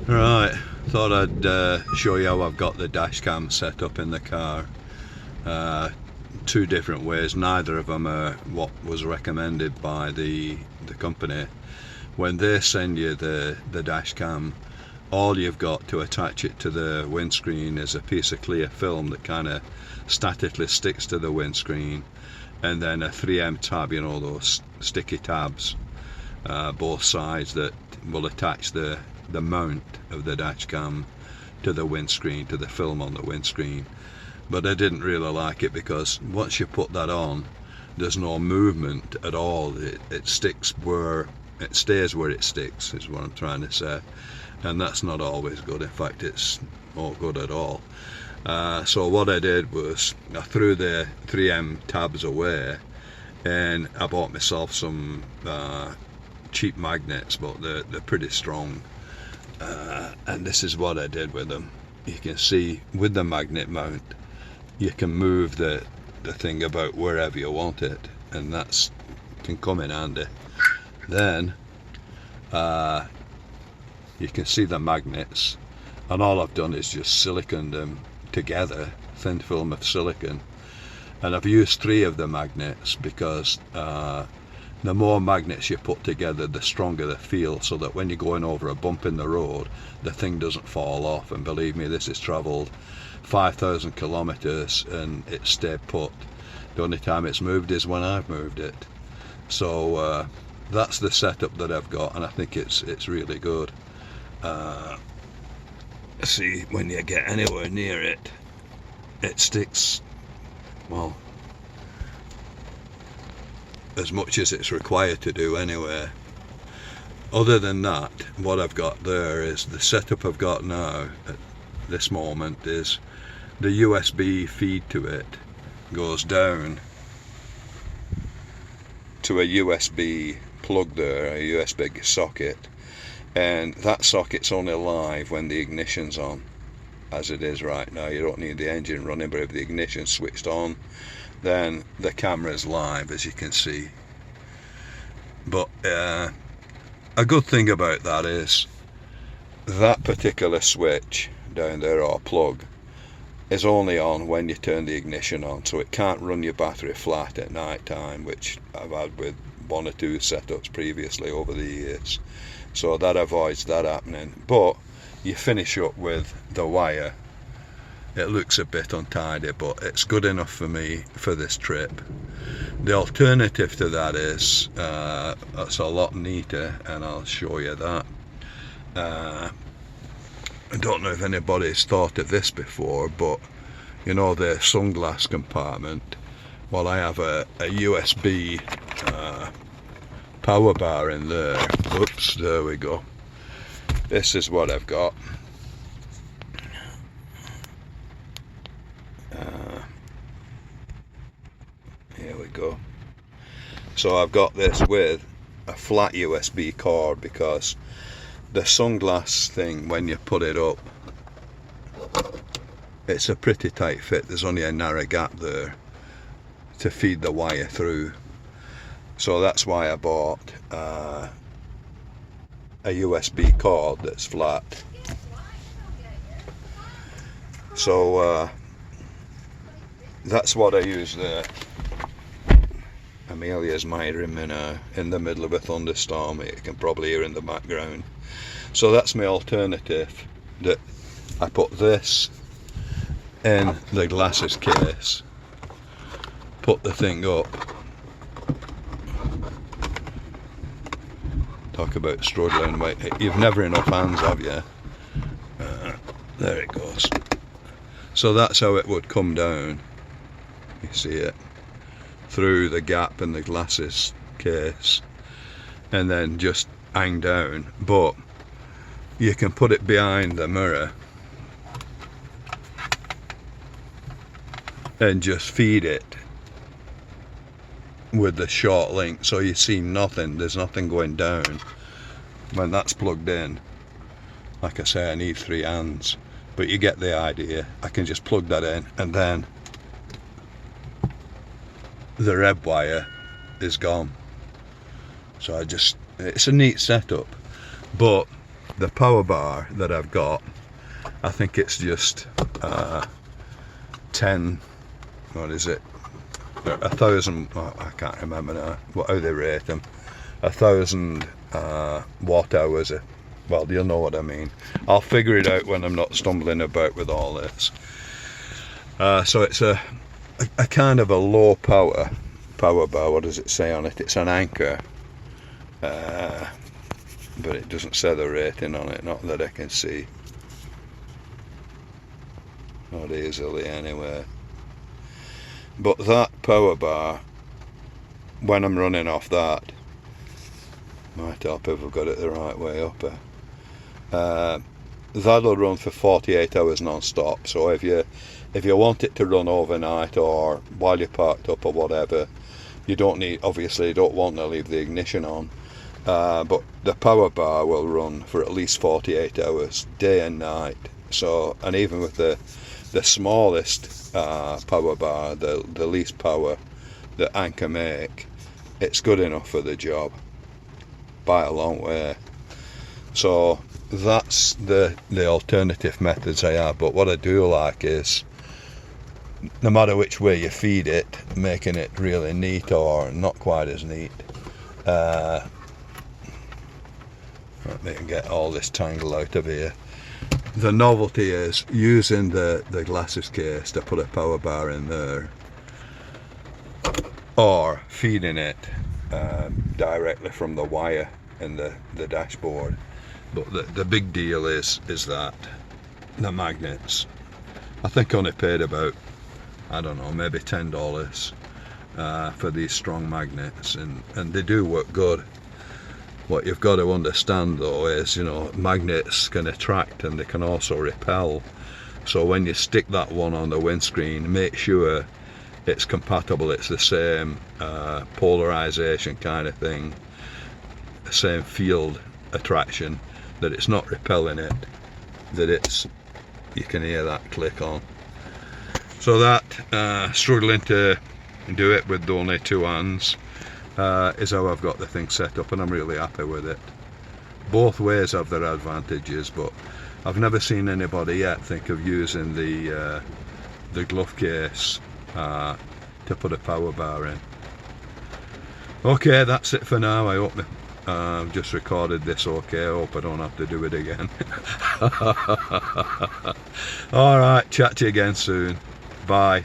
Right, thought I'd show you how I've got the dash cam set up in the car. Two different ways, neither of them are what was recommended by the company. When they send you the dash cam, all you've got to attach it to the windscreen is a piece of clear film that kind of statically sticks to the windscreen, and then a 3M tab, you know, those sticky tabs, both sides, that will attach the mount of the dash cam to the windscreen, to the film on the windscreen. But I didn't really like it because once you put that on, there's no movement at all. It sticks where it stays, where it sticks is what I'm trying to say, and that's not always good. In fact, it's not good at all. So what I did was I threw the 3M tabs away and I bought myself some cheap magnets, but they're pretty strong. And this is what I did with them. You can see with the magnet mount, you can move the thing about wherever you want it, and that's can come in handy. Then you can see the magnets, and all I've done is just siliconed them together, thin film of silicon, and I've used 3 of the magnets because the more magnets you put together, the stronger the feel, so that when you're going over a bump in the road, the thing doesn't fall off. And believe me, this has travelled 5,000 kilometres and it stayed put. The only time it's moved is when I've moved it. So that's the setup that I've got, and I think it's really good. See, when you get anywhere near it, it sticks, well, as much as it's required to do anyway. Other than that, what I've got there is the setup I've got now at this moment is the USB feed to it goes down to a USB plug there, a USB socket, and that socket's only live when the ignition's on, as it is right now. You don't need the engine running, but if the ignition's switched on, then the camera's live, as you can see. But a good thing about that is that particular switch down there, or plug, is only on when you turn the ignition on, so it can't run your battery flat at night time, which I've had with 1 or 2 setups previously over the years, so that avoids that happening. But you finish up with the wire. It looks a bit untidy, but it's good enough for me for this trip. The alternative to that is it's a lot neater, and I'll show you that. I don't know if anybody's thought of this before, but you know the sunglass compartment. Well, I have a USB power bar in there. Oops, there we go. This is what I've got. Here we go. So I've got this with a flat USB cord, because the sunglass thing, when you put it up, it's a pretty tight fit. There's only a narrow gap there to feed the wire through. So that's why I bought a USB cord that's flat. So that's what I use there. Amelia's miring me now in the middle of a thunderstorm. You can probably hear in the background. So that's my alternative, that I put this in the glasses case, put the thing up. Talk about struggling. You've never enough hands, have you? There it goes. So that's how it would come down. You see it through the gap in the glasses case, and then just hang down. But you can put it behind the mirror and just feed it with the short link, so you see nothing. There's nothing going down when that's plugged in. Like I say, I need 3 hands, but you get the idea. I can just plug that in, and then the red wire is gone. So it's a neat setup. But the power bar that I've got, I think it's just 10, what is it, 1,000, I can't remember now how they rate them, 1,000 watt hours. Well, you'll know what I mean. I'll figure it out when I'm not stumbling about with all this. So it's a kind of a low power bar. What does it say on it? It's an Anchor, but it doesn't say the rating on it, not that I can see. Not easily anyway. But that power bar, when I'm running off that, might help if I've got it the right way up here. That'll run for 48 hours non-stop. So if you want it to run overnight or while you're parked up or whatever, you don't need, obviously you don't want to leave the ignition on, but the power bar will run for at least 48 hours, day and night. So, and even with the smallest power bar, the least power that Anchor make, it's good enough for the job by a long way. So that's the alternative methods I have. But what I do like is, no matter which way you feed it, making it really neat or not quite as neat. Let me get all this tangle out of here. The novelty is using the glasses case to put a power bar in there, or feeding it directly from the wire in the dashboard. But the big deal is that the magnets, I think I only paid about, I don't know, maybe $10 for these strong magnets, and they do work good. What you've got to understand though is, you know, magnets can attract and they can also repel. So when you stick that one on the windscreen, make sure it's compatible, it's the same polarization kind of thing, the same field attraction, that it's not repelling it, that it's, you can hear that click on. So that, struggling to do it with only two hands, is how I've got the thing set up, and I'm really happy with it. Both ways have their advantages, but I've never seen anybody yet think of using the glove case to put a power bar in. Okay, that's it for now. I hope I've just recorded this okay. I hope I don't have to do it again. Alright, chat to you again soon. Bye.